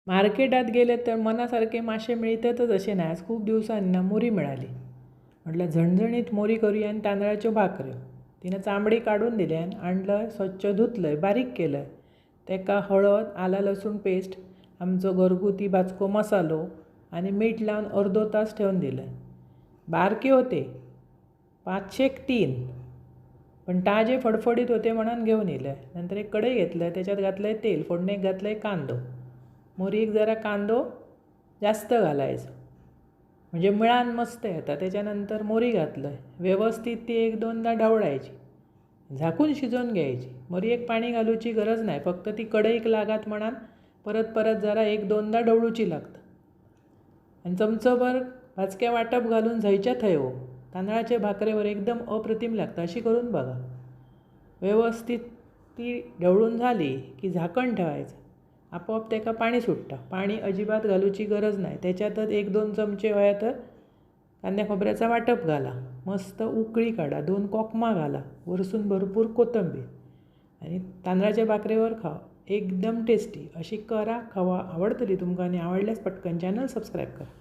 मार्केटात गेले तर मनासारखे मासे मिळतातच असे नाही. आज खूप दिवसांना मोरी मिळाली. म्हटलं झणझणीत मोरी करूया आणि तांदळाच्यो भाकऱ्यो. तिनं चांबडी काढून दिली आणि आणलं, स्वच्छ धुतलं, बारीक केलं. त्याका हळद, आला लसूण पेस्ट, आमचो घरगुती भाजको मसालो आणि मीठ लावून अर्धो तास ठेवून दिलं. बारके होते 503, पण ताजे फडफडीत होते म्हणून घेऊन येलं. नंतर एक कढई घेतलं, त्याच्यात घातलं तेल, फोडणीक घातलं कांदो. मोरीक जरा कांदो जास्त घालायचा म्हणजे मिळान मस्त येतात. त्याच्यानंतर मोरी घातलं, व्यवस्थित ती 1-2दा ढवळायची, झाकून शिजवून घ्यायची. मोरी एक पाणी घालूची गरज नाही, फक्त ती कढईक लागात म्हणान परत परत जरा 1-2दा ढवळूची लागतं. आणि चमचोभर भाजक्या वाटप घालून झयच्या थंय तांदळाचे भाकरेवर एकदम अप्रतिम लागतं. अशी करून बघा. व्यवस्थित ती ढवळून झाली की झाकण ठेवायचं. आपोआप त्याका पाणी सुटतं. पाणी अजिबात घालूची गरज नाही. त्याच्यातच 1-2 चमचे व्हाया तर कांद्या खोबऱ्याचा वाटप घाला, मस्त उकळी काढा, 2 कोकमा घाला, वरसून भरपूर कोथिंबीर आणि तांदळाच्या भाकरीवर खावा. एकदम टेस्टी. अशी करा, खावा. आवडतली तुमका आणि आवडल्यास पटकन चॅनल सबस्क्राईब करा.